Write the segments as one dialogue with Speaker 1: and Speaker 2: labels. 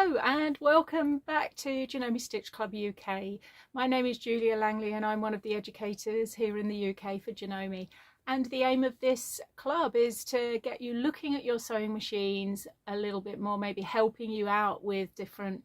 Speaker 1: Hello and welcome back to Janome Stitch Club UK. My name is Julia Langley and I'm one of the educators here in the UK for Janome. And the aim of this club is to get you looking at your sewing machines a little bit more, maybe helping you out with different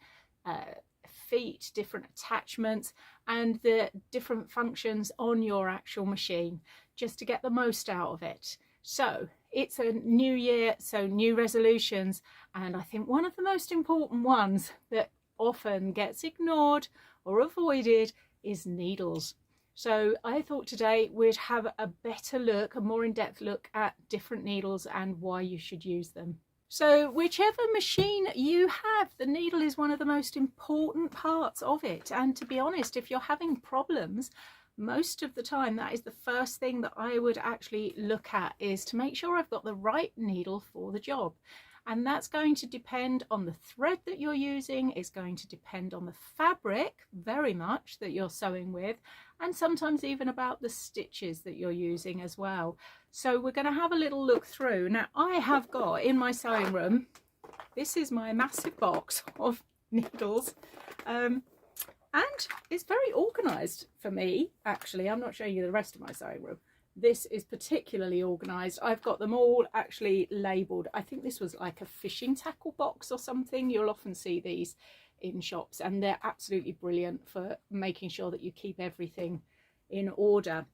Speaker 1: feet, different attachments and the different functions on your actual machine, just to get the most out of it. So it's a new year, so new resolutions, and I think one of the most important ones that often gets ignored or avoided is needles. So I thought today we'd have a better look, a more in-depth look at different needles and why you should use them. So whichever machine you have, the needle is one of the most important parts of it. And to be honest, if you're having problems, most of the time that is the first thing that I would actually look at, is to make sure I've got the right needle for the job. And that's going to depend on the thread that you're using, it's going to depend on the fabric very much that you're sewing with, and sometimes even about the stitches that you're using as well. So we're going to have a little look through. Now I have got in my sewing room, this is my massive box of needles, and it's very organized for me actually. I'm not showing you the rest of my sewing room. This is particularly organized. I've got them all actually labeled. I think this was like a fishing tackle box or something. You'll often see these in shops and they're absolutely brilliant for making sure that you keep everything in order.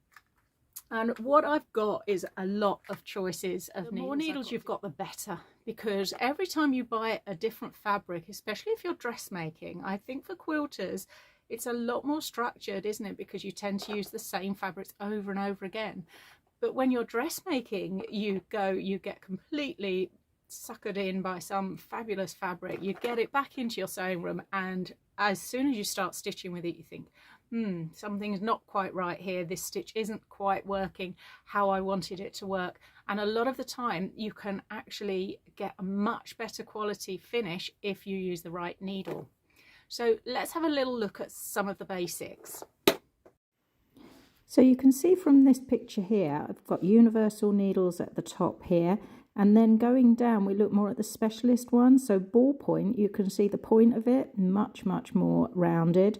Speaker 1: And what I've got is a lot of choices of needles. The more needles you've got, the better, because every time you buy a different fabric, especially if you're dressmaking, I think for quilters it's a lot more structured, isn't it? Because you tend to use the same fabrics over and over again. But when you're dressmaking, you get completely suckered in by some fabulous fabric. You get it back into your sewing room, and as soon as you start stitching with it, you think, something's not quite right here. This stitch isn't quite working how I wanted it to work. And a lot of the time you can actually get a much better quality finish if you use the right needle. So let's have a little look at some of the basics. So you can see from this picture here, I've got universal needles at the top here, and then going down we look more at the specialist ones. So ballpoint, you can see the point of it much more rounded,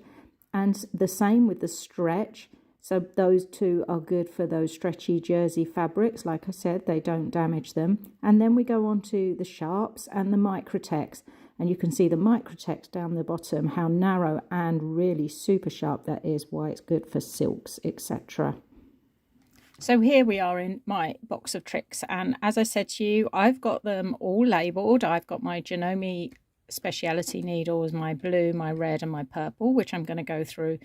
Speaker 1: and the same with the stretch. So those two are good for those stretchy jersey fabrics. Like I said, they don't damage them. And then we go on to the sharps and the Microtex. And you can see the Microtex down the bottom, how narrow and really super sharp that is, why it's good for silks, etc. So here we are in my box of tricks. And as I said to you, I've got them all labelled. I've got my Janome speciality needles, my blue, my red and my purple, which I'm going to go through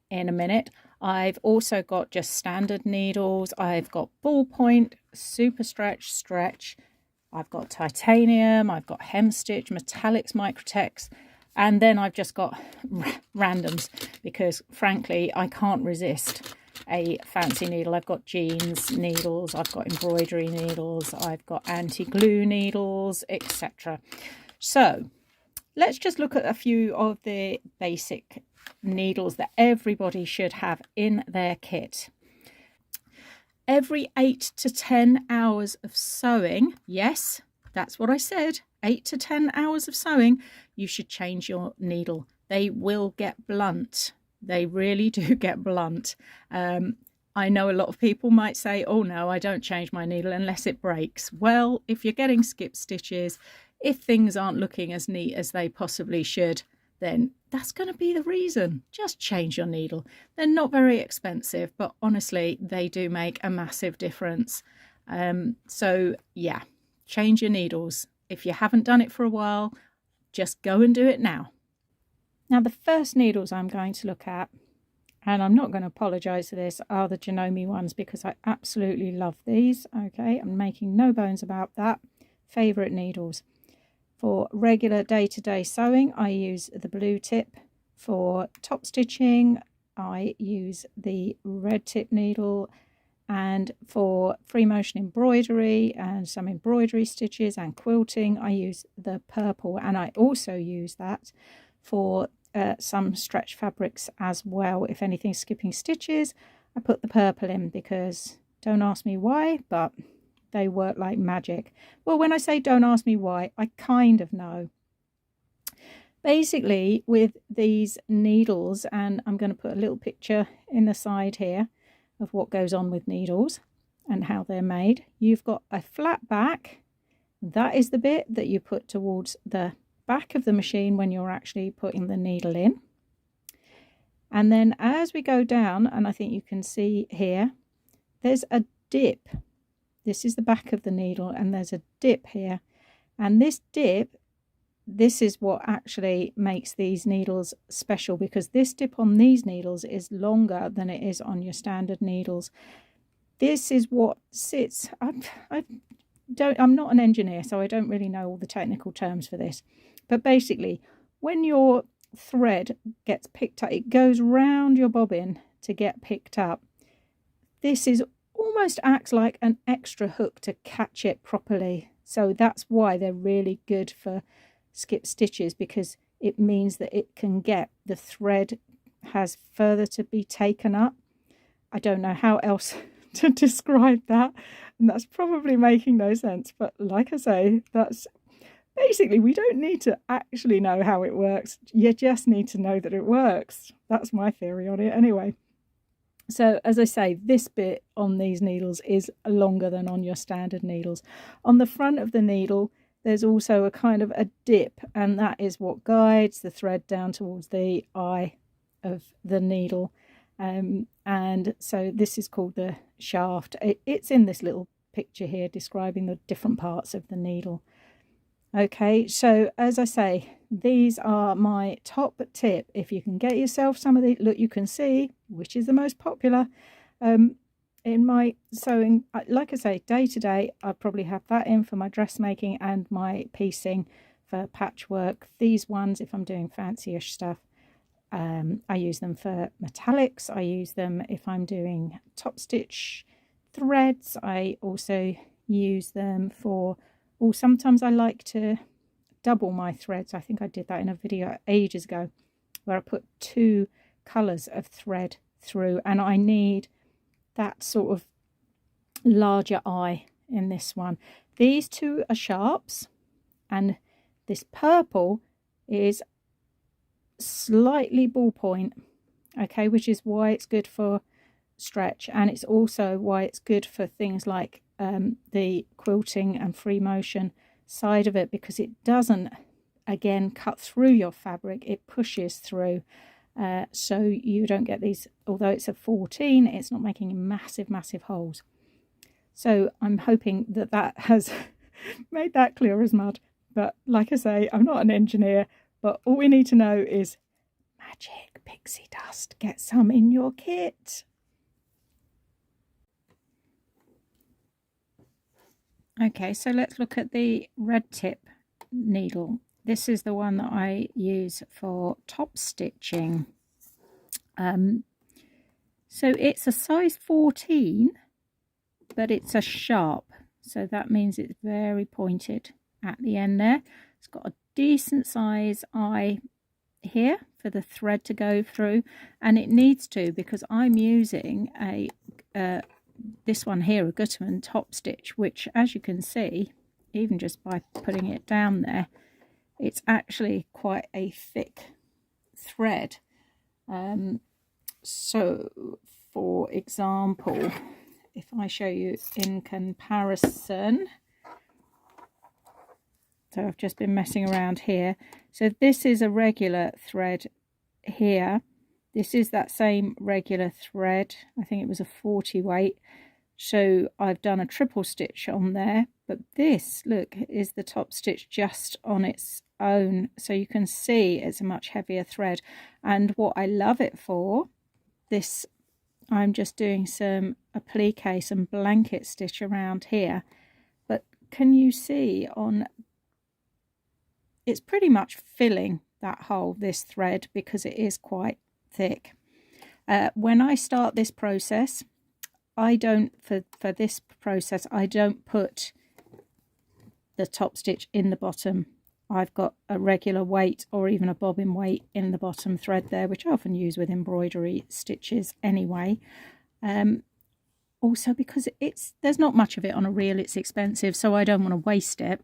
Speaker 1: in a minute. I've also got just standard needles. I've got ballpoint, super stretch. I've got titanium, I've got hemstitch, metallics, Microtex, and then I've just got randoms because frankly I can't resist a fancy needle. I've got jeans needles, I've got embroidery needles, I've got anti-glue needles, etc. So let's just look at a few of the basic needles that everybody should have in their kit. Every 8 to 10 hours of sewing, yes, that's what I said, 8 to 10 hours of sewing, you should change your needle. They will get blunt. They really do get blunt. I know a lot of people might say, oh no, I don't change my needle unless it breaks. Well, if you're getting skip stitches, if things aren't looking as neat as they possibly should, then that's going to be the reason. Just change your needle. They're not very expensive, but honestly, they do make a massive difference. So yeah, change your needles. If you haven't done it for a while, just go and do it now. Now, the first needles I'm going to look at, and I'm not going to apologise for this, are the Janome ones because I absolutely love these. Okay, I'm making no bones about that. Favourite needles. For regular day-to-day sewing, I use the blue tip. For top stitching, I use the red tip needle. And for free motion embroidery and some embroidery stitches and quilting, I use the purple. And I also use that for some stretch fabrics as well. If anything's skipping stitches, I put the purple in because, don't ask me why, but they work like magic. Well, when I say don't ask me why, I kind of know. Basically, with these needles, and I'm going to put a little picture in the side here of what goes on with needles and how they're made. You've got a flat back. That is the bit that you put towards the back of the machine when you're actually putting the needle in. And then as we go down, and I think you can see here, there's a dip. This is the back of the needle, and there's a dip here. And this dip, this is what actually makes these needles special, because this dip on these needles is longer than it is on your standard needles. This is what sits, I'm not an engineer, so I don't really know all the technical terms for this. But basically, when your thread gets picked up, it goes round your bobbin to get picked up. This is almost acts like an extra hook to catch it properly. So that's why they're really good for skip stitches, because it means that it can get, the thread has further to be taken up. I don't know how else to describe that, and that's probably making no sense, but like I say, that's basically, we don't need to actually know how it works. You just need to know that it works. That's my theory on it anyway. So as I say, this bit on these needles is longer than on your standard needles. On the front of the needle, there's also a kind of a dip, and that is what guides the thread down towards the eye of the needle. And so this is called the shaft. It's in this little picture here describing the different parts of the needle. Okay, so as I say, these are my top tip. If you can get yourself some of these, look, you can see which is the most popular in my sewing. Like I say, day to day, I probably have that in for my dressmaking and my piecing for patchwork. These ones, if I'm doing fancy-ish stuff, I use them for metallics. I use them if I'm doing top stitch threads. I also use them for, or sometimes I like to double my threads. I think I did that in a video ages ago where I put 2 colours of thread through, and I need that sort of larger eye in this one. These 2 are sharps, and this purple is slightly ballpoint, okay, which is why it's good for stretch, and it's also why it's good for things like the quilting and free motion side of it, because it doesn't again cut through your fabric, it pushes through, so you don't get these, although it's a 14, it's not making massive holes. So I'm hoping that that has made that clear as mud. But like I say, I'm not an engineer, but all we need to know is magic pixie dust. Get some in your kit. Okay, so let's look at the red tip needle. This is the one that I use for top stitching. So it's a size 14, but it's a sharp. So that means it's very pointed at the end there. It's got a decent size eye here for the thread to go through, and it needs to, because I'm using a this one here, a Gutermann top stitch, which, as you can see, even just by putting it down there, it's actually quite a thick thread. So for example, if I show you in comparison, so I've just been messing around here. So this is a regular thread here. This is that same regular thread. I think it was a 40 weight. So I've done a triple stitch on there. But this, look, is the top stitch just on its own. So you can see it's a much heavier thread. And what I love it for, this, I'm just doing some applique, some blanket stitch around here. But can you see on, it's pretty much filling that hole, this thread, because it is quite thick. When I start this process, I don't, for this process, I don't put the top stitch in the bottom. I've got a regular weight or even a bobbin weight in the bottom thread there, which I often use with embroidery stitches anyway. Also because there's not much of it on a reel, it's expensive, so I don't want to waste it.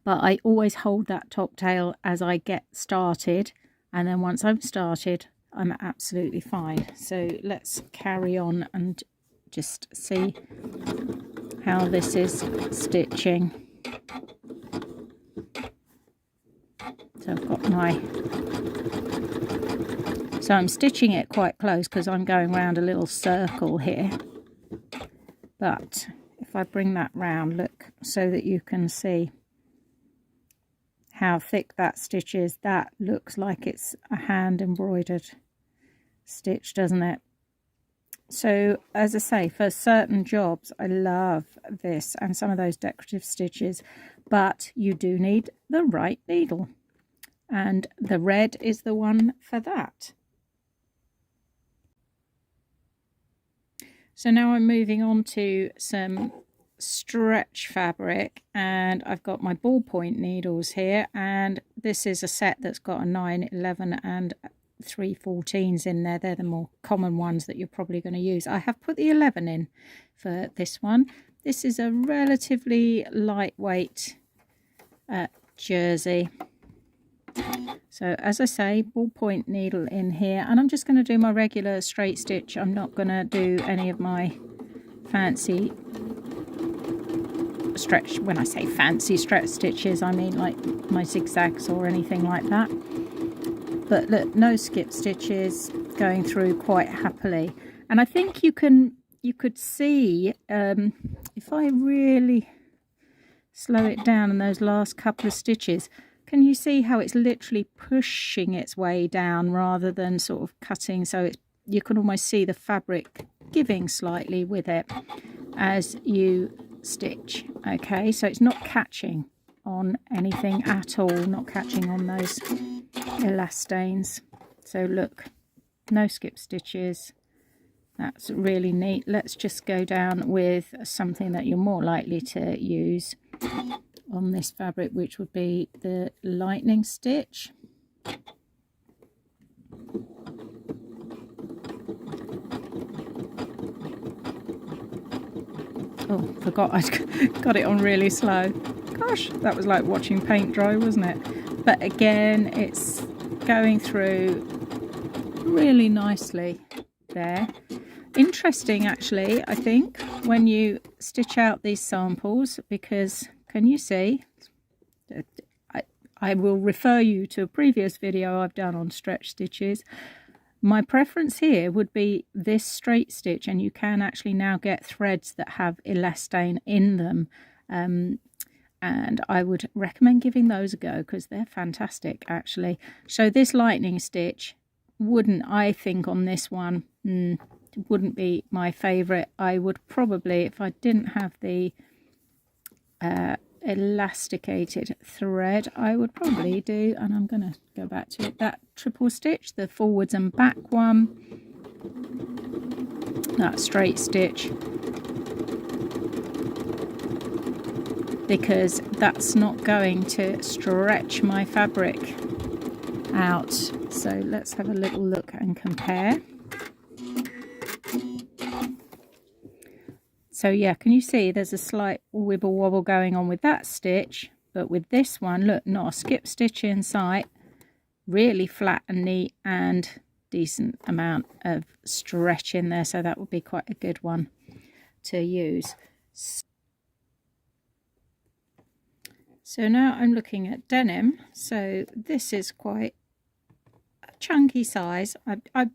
Speaker 2: but I always hold that top tail as I get started, and then once I'm started I'm absolutely fine. So let's carry on and just see how this is stitching. So I've got so I'm stitching it quite close because I'm going round a little circle here, but if I bring that round, look, so that you can see how thick that stitch is, that looks like it's a hand embroidered stitch, doesn't it? So as I say, for certain jobs I love this and some of those decorative stitches, but you do need the right needle, and the red is the one for that. So now I'm moving on to some stretch fabric, and I've got my ballpoint needles here, and this is a set that's got a 9, 11 and 3 14s in there. They're the more common ones that you're probably going to use. I have put the 11 in for this one. This is a relatively lightweight jersey. So as I say, ballpoint needle in here, and I'm just going to do my regular straight stitch. I'm not going to do any of my fancy stretch. When I say fancy stretch stitches, I mean like my zigzags or anything like that. But look, no skip stitches, going through quite happily. And I think you could see, if I really slow it down in those last couple of stitches, can you see how it's literally pushing its way down rather than sort of cutting? So you can almost see the fabric giving slightly with it as you stitch. Okay, so it's not catching on anything at all, not catching on those elastanes. So look, no skip stitches. That's really neat. Let's just go down with something that you're more likely to use on this fabric, which would be the lightning stitch. Oh, forgot I'd got it on really slow. Gosh, that was like watching paint dry, wasn't it? But again, it's going through really nicely there. Interesting actually, I think, when you stitch out these samples, because can you see, I will refer you to a previous video I've done on stretch stitches. My preference here would be this straight stitch, and you can actually now get threads that have elastane in them, and I would recommend giving those a go because they're fantastic actually. So this lightning stitch wouldn't, I think, on this one, wouldn't be my favorite. I would probably, if I didn't have the elasticated thread, I would probably do, and I'm going to go back to it, that triple stitch, the forwards and back one, that straight stitch, because that's not going to stretch my fabric out. So let's have a little look and compare. So yeah, can you see there's a slight wibble wobble going on with that stitch, but with this one, look, not a skip stitch in sight, really flat and neat, and decent amount of stretch in there, so that would be quite a good one to use. So now I'm looking at denim. So this is quite a chunky size. I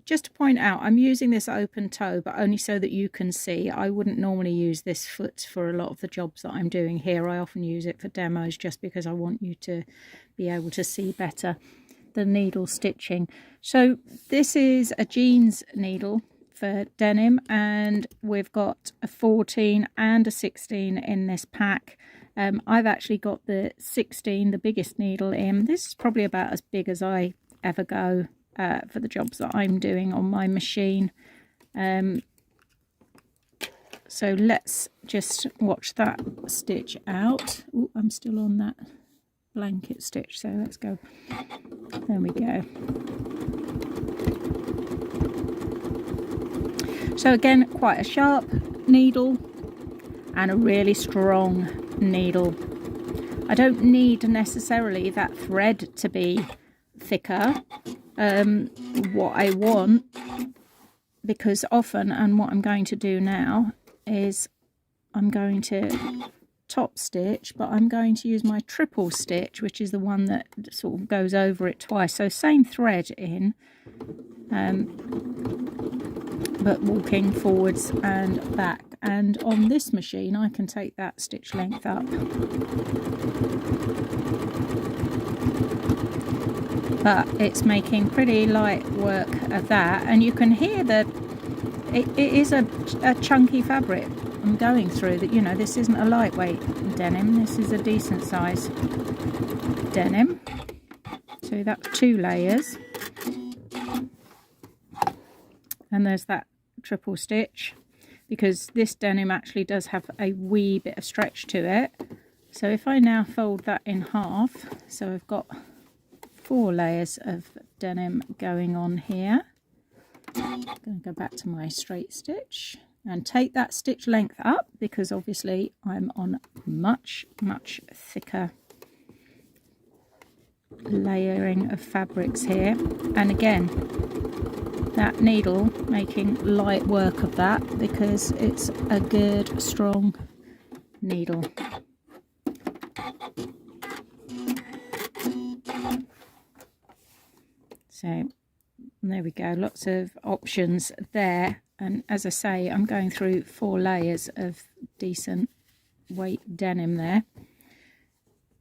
Speaker 2: just to point out, I'm using this open toe, but only so that you can see. I wouldn't normally use this foot for a lot of the jobs that I'm doing here. I often use it for demos just because I want you to be able to see better the needle stitching. So this is a jeans needle for denim, and we've got a 14 and a 16 in this pack. I've actually got the 16, the biggest needle in. This is probably about as big as I ever go for the jobs that I'm doing on my machine. So let's just watch that stitch out. Oh, I'm still on that blanket stitch, so let's go. There we go. So again, quite a sharp needle and a really strong needle. I don't need necessarily that thread to be thicker. What I want, because often, and what I'm going to do now is I'm going to top stitch, but I'm going to use my triple stitch, which is the one that sort of goes over it twice. So same thread in, but walking forwards and back. And on this machine I can take that stitch length up, but it's making pretty light work of that, and you can hear that it is a chunky fabric I'm going through. That, you know, this isn't a lightweight denim, this is a decent size denim. So that's 2 layers, and there's that triple stitch, because this denim actually does have a wee bit of stretch to it. So if I now fold that in half, so I've got 4 layers of denim going on here. I'm going to go back to my straight stitch and take that stitch length up, because obviously I'm on much thicker layering of fabrics here. And again, that needle making light work of that, because it's a good strong needle. So there we go, lots of options there. And as I say, I'm going through 4 layers of decent weight denim there.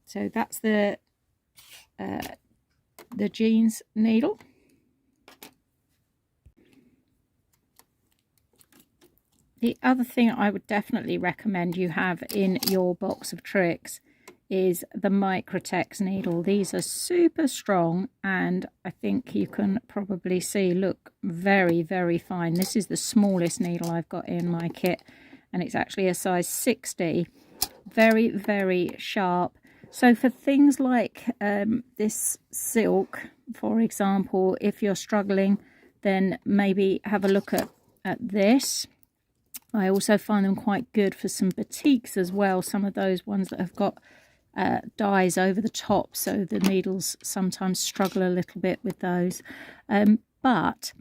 Speaker 2: So that's the jeans needle. The other thing I would definitely recommend you have in your box of tricks is the Microtex needle. These are super strong, and I think you can probably see, look, very fine. This is the smallest needle I've got in my kit, and it's actually a size 60. Very sharp. So for things like this silk, for example, if you're struggling, then maybe have a look at this. I also find them quite good for some batiks as well, some of those ones that have got dies over the top, so the needles sometimes struggle a little bit with those. But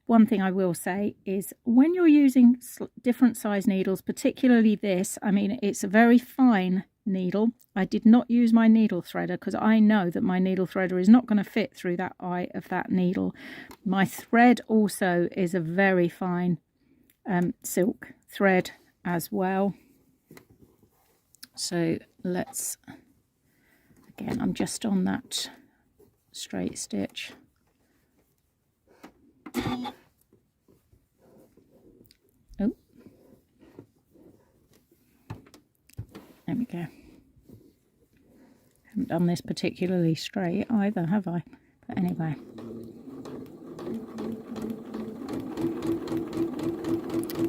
Speaker 2: one thing I will say is, when you're using different size needles, particularly this, I mean, it's a very fine needle. I did not use my needle threader, because I know that my needle threader is not going to fit through that eye of that needle. My thread also is a very fine silk thread as well. So let's, again, I'm just on that straight stitch. Oh, there we go. Haven't done this particularly straight either, have I? But anyway.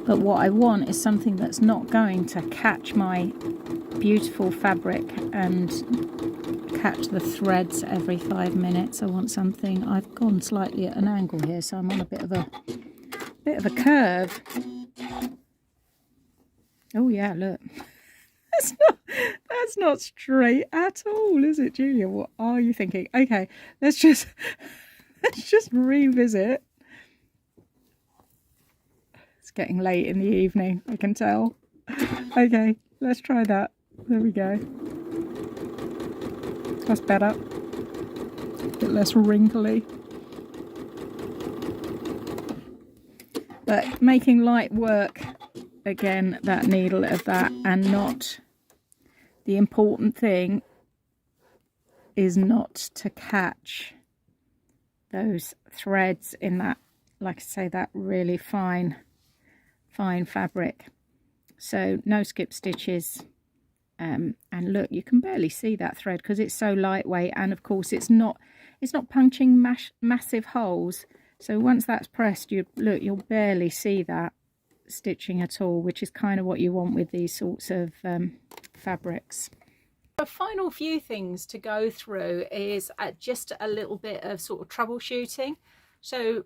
Speaker 2: But what I want is something that's not going to catch my beautiful fabric and catch the threads every 5 minutes. I want something, I've gone slightly at an angle here, so I'm on a bit of a curve. Oh yeah, look. That's not straight at all, is it, Julia? What are you thinking? Okay, let's just revisit. It's getting late in the evening, I can tell. Okay, let's try that. There we go. That's better. A bit less wrinkly. But making light work, again, that needle of that, and not, the important thing is not to catch those threads in that, like I say, that really fine fabric. So no skip stitches, and look, you can barely see that thread because it's so lightweight, and of course it's not punching massive holes. So once that's pressed, you'll barely see that stitching at all, which is kind of what you want with these sorts of fabrics.
Speaker 1: The final few things to go through is just a little bit of sort of troubleshooting. So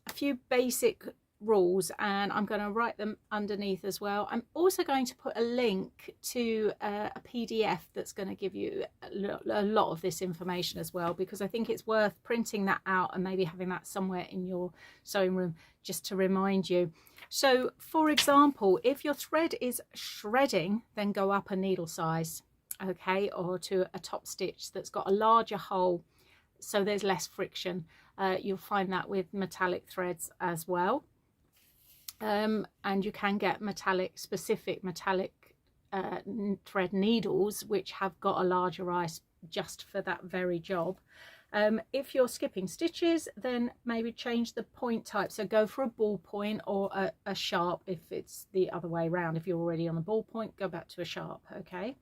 Speaker 1: a few basic rules, and I'm going to write them underneath as well. I'm also going to put a link to a PDF that's going to give you a lot of this information as well, because I think it's worth printing that out and maybe having that somewhere in your sewing room just to remind you. So for example, if your thread is shredding, then go up a needle size, okay, or to a top stitch that's got a larger hole so there's less friction. You'll find that with metallic threads as well. And you can get specific metallic thread needles which have got a larger eye just for that very job. If you're skipping stitches, then maybe change the point type, so go for a ball point or a sharp if it's the other way around. If you're already on the ball point, go back to a sharp, okay.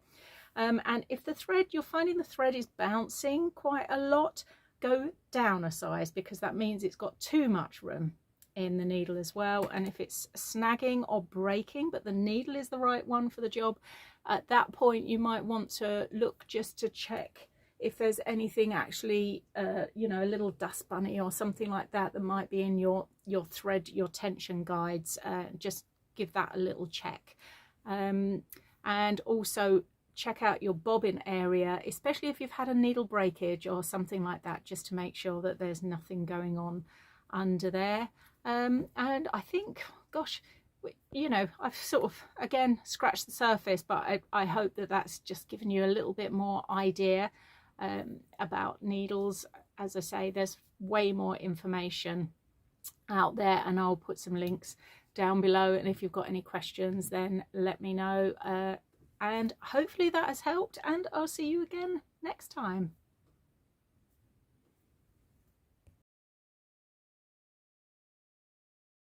Speaker 1: And if the thread, you're finding the thread is bouncing quite a lot, go down a size, because that means it's got too much room in the needle as well. And if it's snagging or breaking but the needle is the right one for the job, at that point you might want to look just to check if there's anything actually you know, a little dust bunny or something like that that might be in your thread, your tension guides. Just give that a little check. And also check out your bobbin area, especially if you've had a needle breakage or something like that, just to make sure that there's nothing going on under there. And I think, gosh, you know, I've sort of again scratched the surface, but I hope that that's just given you a little bit more idea about needles. As I say, there's way more information out there, and I'll put some links down below, and if you've got any questions then let me know. And hopefully that has helped, and I'll see you again next time.